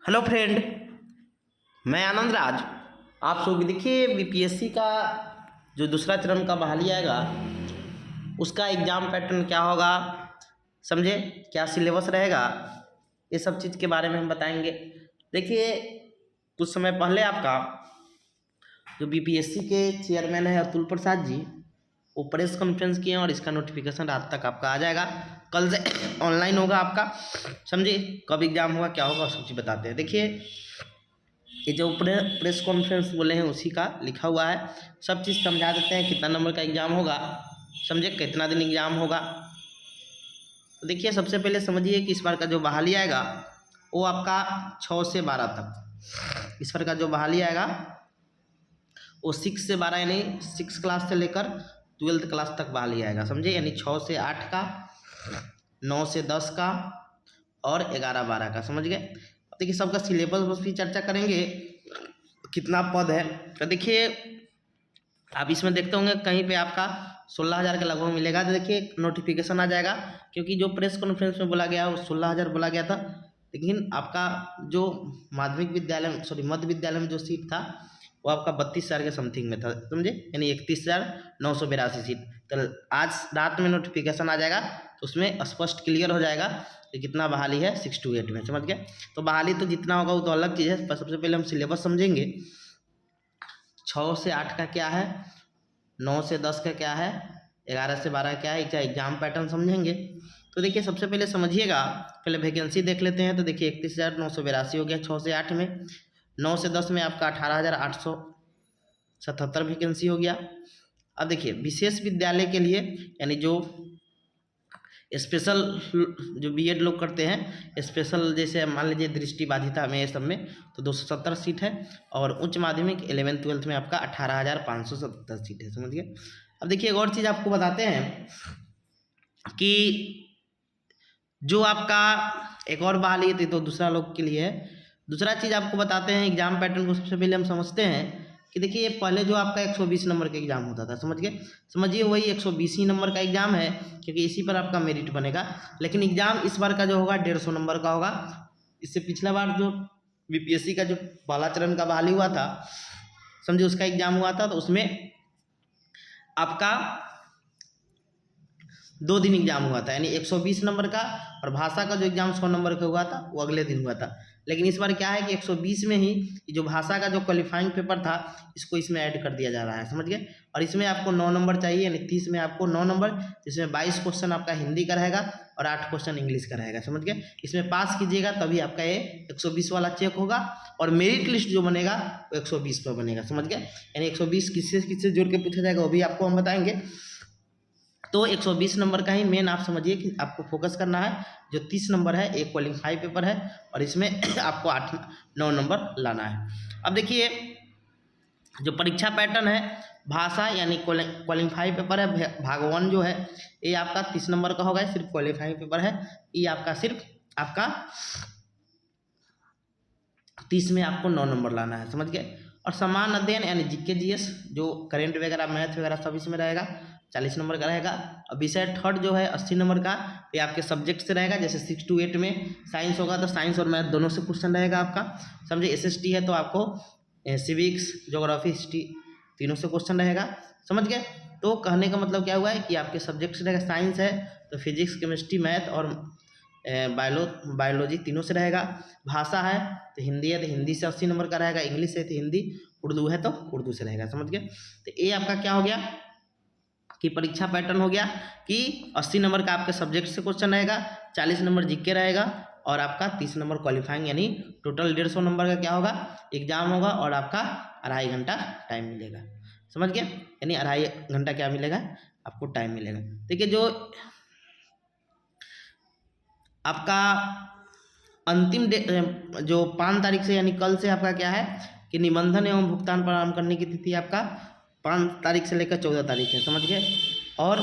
Hello friend, मैं आनंद राज। आप सब देखिए, बीपीएससी का जो दूसरा चरण का बहाली आएगा उसका एग्ज़ाम पैटर्न क्या होगा, समझे, क्या सिलेबस रहेगा, ये सब चीज़ के बारे में हम बताएंगे। देखिए, कुछ समय पहले आपका जो बीपीएससी के चेयरमैन है अतुल प्रसाद जी, वो प्रेस कॉन्फ्रेंस किए हैं और इसका नोटिफिकेशन रात तक आपका आ जाएगा। कल से ऑनलाइन होगा आपका, समझे, कब एग्ज़ाम होगा क्या होगा सब चीज़ बताते हैं। देखिए, ये जो प्रेस कॉन्फ्रेंस बोले हैं उसी का लिखा हुआ है, सब चीज़ समझा देते हैं। कितना नंबर का एग्ज़ाम होगा, समझे, कितना दिन एग्ज़ाम होगा। तो देखिए, सबसे पहले समझिए कि इस बार का जो बहाली आएगा वो आपका 6 से 12 तक, इस बार का जो बहाली आएगा वो 6 से 12 यानी 6 क्लास से लेकर 12th क्लास तक बहाली आएगा, समझे, यानी 6 से 8 का, 9 से 10 का और 11-12 का, समझ गए। देखिए, सबका सिलेबस भी चर्चा करेंगे, कितना पद है। तो देखिए, आप इसमें देखते होंगे कहीं पे आपका 16,000 के लगभग मिलेगा। तो देखिए, नोटिफिकेशन आ जाएगा, क्योंकि जो प्रेस कॉन्फ्रेंस में बोला गया वो 16,000 बोला गया था, लेकिन आपका जो माध्यमिक विद्यालय मध्य विद्यालय में जो सीट था वो आपका 32,000 के समथिंग में था, समझे, यानी 31,982 सीट। तो आज रात में नोटिफिकेशन आ जाएगा, तो उसमें स्पष्ट क्लियर हो जाएगा कि कितना बहाली है 6 to 8 में, समझ गए। तो बहाली तो जितना होगा वो तो अलग चीज़ है, पर सबसे पहले हम सिलेबस समझेंगे। 6 से 8 का क्या है, 9 से 10 का क्या है, 11 से 12 क्या है, एग्जाम पैटर्न समझेंगे। तो देखिए, सबसे पहले समझिएगा, पहले वैकेंसी देख लेते हैं। तो देखिए, 31,982 हो गया 6 से 8 में। 9 से 10 में आपका 18,877 वैकेंसी हो गया। अब देखिए, विशेष विद्यालय के लिए यानी जो स्पेशल जो बीएड लोग करते हैं, स्पेशल जैसे मान लीजिए दृष्टिबाधिता में, ये सब में तो 270 सीट है, और उच्च माध्यमिक 11th-12th में आपका 18,577 सीट है, समझ गए। अब देखिए, एक और चीज़ आपको बताते हैं कि जो आपका एक और बहाली थी तो दूसरा लोग के लिए है। दूसरा चीज़ आपको बताते हैं, एग्जाम पैटर्न को सबसे पहले हम समझते हैं कि देखिए, पहले जो आपका 120 नंबर का एग्जाम होता था, समझ गए, समझिए वही 120 ही नंबर का एग्जाम है, क्योंकि इसी पर आपका मेरिट बनेगा। लेकिन एग्जाम इस बार का जो होगा 150 नंबर का होगा। इससे पिछला बार जो बीपीएससी का जो पहला चरण का बहाली हुआ था, समझे, उसका एग्जाम हुआ था, तो उसमें आपका 2 दिन एग्जाम हुआ था, यानी 120 नंबर का, और भाषा का जो एग्जाम 100 नंबर का हुआ था वो अगले दिन हुआ था। लेकिन इस बार क्या है कि 120 में ही जो भाषा का जो क्वालिफाइंग पेपर था इसको इसमें ऐड कर दिया जा रहा है, समझ गए। और इसमें आपको 9 नंबर चाहिए, यानी 30 में आपको 9 नंबर, जिसमें 22 क्वेश्चन आपका हिंदी का रहेगा और 8 क्वेश्चन इंग्लिश का रहेगा, समझ गए। इसमें पास कीजिएगा तभी आपका ये 120 वाला चेक होगा, और मेरिट लिस्ट जो बनेगा वो 120 पर बनेगा, समझ गए। यानी 120 किससे किससे जोड़ के पूछा जाएगा वो भी आपको हम बताएंगे। तो 120 नंबर का ही मेन आप समझिए कि आपको फोकस करना है। जो 30 नंबर है एक क्वालिफाई पेपर है, और इसमें आपको 8-9 नंबर लाना है। अब देखिए, जो परीक्षा पैटर्न है, भाषा यानी क्वालिफाई पेपर है, भाग 1 जो है ये आपका 30 नंबर का होगा, सिर्फ क्वालिफाई पेपर है। ये आपका सिर्फ आपका 30 में आपको 9 नंबर लाना है, समझ गए। और समान अध्ययन यानी जीके जीएस, जो करेंट वगैरह मैथ वगैरह सब इसमें रहेगा, 40 नंबर का रहेगा। और विषय थर्ड जो है 80 नंबर का, ये आपके सब्जेक्ट से रहेगा। जैसे 6 to 8 में साइंस होगा तो साइंस और मैथ दोनों से क्वेश्चन रहेगा आपका, समझे। एसएसटी है तो आपको सिविक्स, ज्योग्राफी, हिस्ट्री तीनों से क्वेश्चन रहेगा, समझ गए। तो कहने का मतलब क्या हुआ है कि आपके सब्जेक्ट से रहेगा। साइंस है तो फिजिक्स, केमिस्ट्री, मैथ और बायोलॉजी तीनों से रहेगा। भाषा है तो हिंदी है तो हिंदी से 80 नंबर का रहेगा, इंग्लिश है तो हिंदी, उर्दू है तो उर्दू से रहेगा, समझ गए। तो ये आपका क्या हो गया कि परीक्षा पैटर्न हो गया कि 80 नंबर का आपके सब्जेक्ट से क्वेश्चन रहेगा, 40 नंबर जीके रहेगा, और आपका 30 नंबर क्वालिफाइंग, यानी टोटल 150 नंबर का क्या होगा एग्जाम होगा, और आपका 2.5 घंटा टाइम मिलेगा, समझ गए। यानी 2.5 घंटा क्या मिलेगा आपको टाइम मिलेगा। देखिए, जो आपका अंतिम जो 5 तारीख से यानी कल से आपका क्या है कि निबंधन एवं भुगतान प्रारंभ करने की तिथि आपका 5 तारीख से लेकर 14 तारीख है, समझ गए। और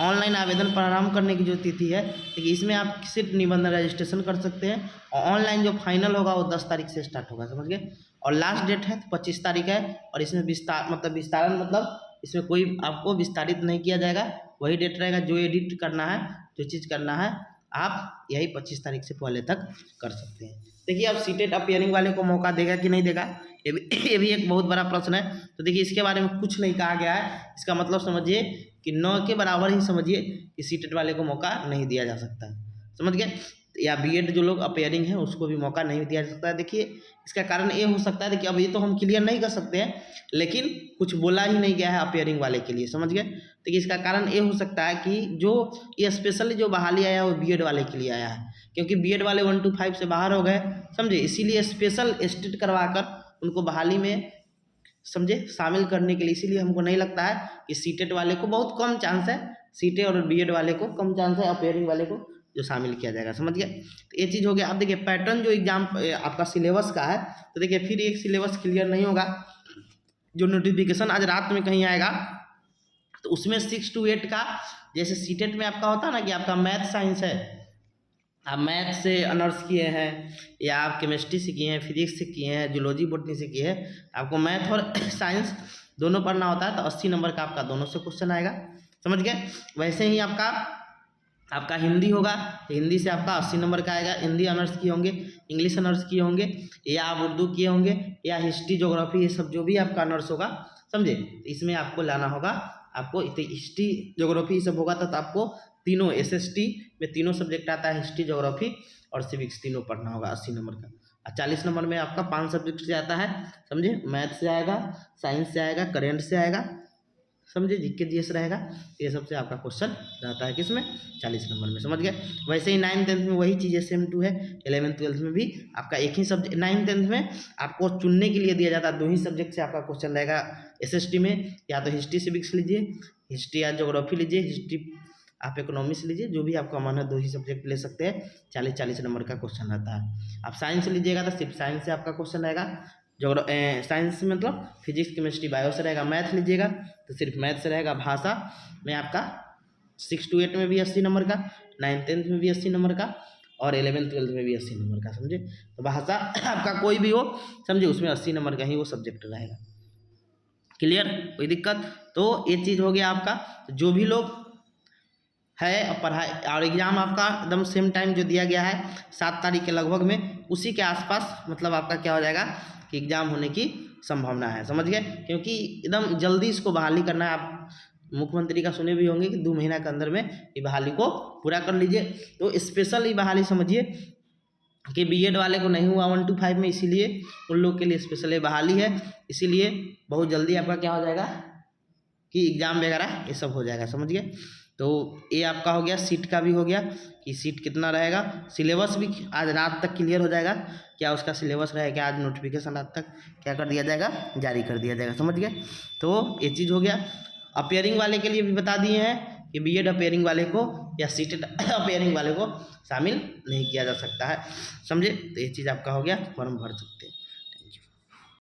ऑनलाइन आवेदन प्रारंभ करने की जो तिथि है, देखिए इसमें आप सिर्फ निबंधन रजिस्ट्रेशन कर सकते हैं, और ऑनलाइन जो फाइनल होगा वो 10 तारीख से स्टार्ट होगा, समझ गए। और लास्ट डेट है 25 तारीख है, और इसमें विस्तारण मतलब इसमें कोई आपको विस्तारित नहीं किया जाएगा, वही डेट रहेगा। जो एडिट करना है, जो चीज़ करना है आप यही 25 तारीख से पहले तक कर सकते हैं। देखिए अब सीटेट अपियरिंग वाले को मौका देगा कि नहीं देगा, ये भी एक बहुत बड़ा प्रश्न है। तो देखिए इसके बारे में कुछ नहीं कहा गया है, इसका मतलब समझिए कि 9 के बराबर ही समझिए कि सीटेट वाले को मौका नहीं दिया जा सकता है, समझ गए। या बीएड जो लोग अपेयरिंग है उसको भी मौका नहीं दिया जा सकता है। देखिए इसका कारण ये हो सकता है, देखिए अब ये तो हम क्लियर नहीं कर सकते हैं, लेकिन कुछ बोला ही नहीं गया है अपेयरिंग वाले के लिए, समझ गए। देखिए इसका कारण ये हो सकता है कि जो ये स्पेशली जो बहाली आया है वो बीएड वाले के लिए आया है, क्योंकि बीएड वाले 1 to 5 से बाहर हो गए, समझे, इसीलिए स्पेशल स्टेट करवाकर उनको बहाली में समझे शामिल करने के लिए, इसीलिए हमको नहीं लगता है कि सीटेट वाले को बहुत कम चांस है, सीटेट और बीएड वाले को कम चांस है, अपेयरिंग वाले को जो शामिल किया जाएगा, समझ गया। तो ये चीज़ हो गया। अब देखिए पैटर्न जो एग्जाम आपका सिलेबस का है, तो देखिए फिर एक सिलेबस क्लियर नहीं होगा, जो नोटिफिकेशन आज रात में कहीं आएगा तो उसमें 6 to 8 का, जैसे सीटेट में आपका होता है ना कि आपका मैथ साइंस है, आप मैथ से ऑनर्स किए हैं या आप केमिस्ट्री से किए हैं, फिजिक्स से किए हैं, जूलॉजी बॉटनी से किए हैं, आपको मैथ और साइंस दोनों पढ़ना होता है, तो 80 नंबर का आपका दोनों से क्वेश्चन आएगा, समझ गए। वैसे ही आपका हिंदी होगा, हिंदी से आपका 80 नंबर का आएगा, हिंदी ऑनर्स किए होंगे, इंग्लिश ऑनर्स किए होंगे, या आप उर्दू किए होंगे, या हिस्ट्री ज्योग्राफी, ये सब जो भी आपका ऑनर्स होगा, समझे, इसमें आपको लाना होगा, आपको हिस्ट्री ज्योग्राफी ये सब होगा तो आपको तीनों एसएसटी में तीनों सब्जेक्ट आता है, हिस्ट्री ज्योग्राफी और सिविक्स तीनों पढ़ना होगा 80 नंबर का। और 40 नंबर में आपका 5 सब्जेक्ट से आता है, समझे, मैथ से आएगा, साइंस से आएगा, करेंट से आएगा, समझे, जीके जीएस रहेगा, ये सबसे आपका क्वेश्चन रहता है किसमें, 40 नंबर में, समझ गए। वैसे ही 9th 10th में वही चीज़ सेम टू है, 11th 12th में भी आपका एक ही सब्जेक्ट, 9th 10th में आपको चुनने के लिए दिया जाता है, 2 ही सब्जेक्ट से आपका क्वेश्चन रहेगा एसएसटी में, या तो हिस्ट्री सिविक्स लीजिए, हिस्ट्री या ज्योग्राफी लीजिए, हिस्ट्री आप इकोनॉमिक्स लीजिए, जो भी आपका मन है 2 ही सब्जेक्ट ले सकते हैं, 40-40 नंबर का क्वेश्चन रहता है। आप साइंस लीजिएगा तो सिर्फ साइंस से आपका क्वेश्चन रहेगा, साइंस मतलब फिजिक्स केमिस्ट्री बायो से रहेगा। मैथ लीजिएगा तो सिर्फ मैथ से रहेगा। भाषा में आपका 6 to 8 में भी 80 नंबर का, 9th 10th में भी 80 नंबर का, और 11th 12th में भी 80 नंबर का, समझे। तो भाषा आपका कोई भी हो, समझे, उसमें 80 नंबर का ही वो सब्जेक्ट रहेगा। क्लियर, कोई दिक्कत। तो ये चीज़ हो गया आपका। जो भी लोग है पढ़ाई और एग्ज़ाम आपका एकदम सेम टाइम जो दिया गया है 7 तारीख के लगभग में, उसी के आसपास मतलब आपका क्या हो जाएगा कि एग्ज़ाम होने की संभावना है, समझ गए। क्योंकि एकदम जल्दी इसको बहाली करना है। आप मुख्यमंत्री का सुने भी होंगे कि 2 महीना के अंदर में ये बहाली को पूरा कर लीजिए। तो स्पेशल ये बहाली समझिए कि बीएड वाले को नहीं हुआ 1 to 5 में, इसीलिए उन लोग के लिए स्पेशल ये बहाली है, इसीलिए बहुत जल्दी आपका क्या हो जाएगा कि एग्ज़ाम वगैरह ये सब हो जाएगा, समझ गए। तो ये आपका हो गया, सीट का भी हो गया कि सीट कितना रहेगा। सिलेबस भी आज रात तक क्लियर हो जाएगा, क्या उसका सिलेबस रहेगा, आज नोटिफिकेशन रात तक क्या कर दिया जाएगा, जारी कर दिया जाएगा, समझ गए। तो ये चीज़ हो गया। अपेयरिंग वाले के लिए भी बता दिए हैं कि बीएड अपेयरिंग वाले को या सीटेट अपेयरिंग वाले को शामिल नहीं किया जा सकता है, समझे। तो ये चीज़ आपका हो गया, फॉर्म भर सकते हैं।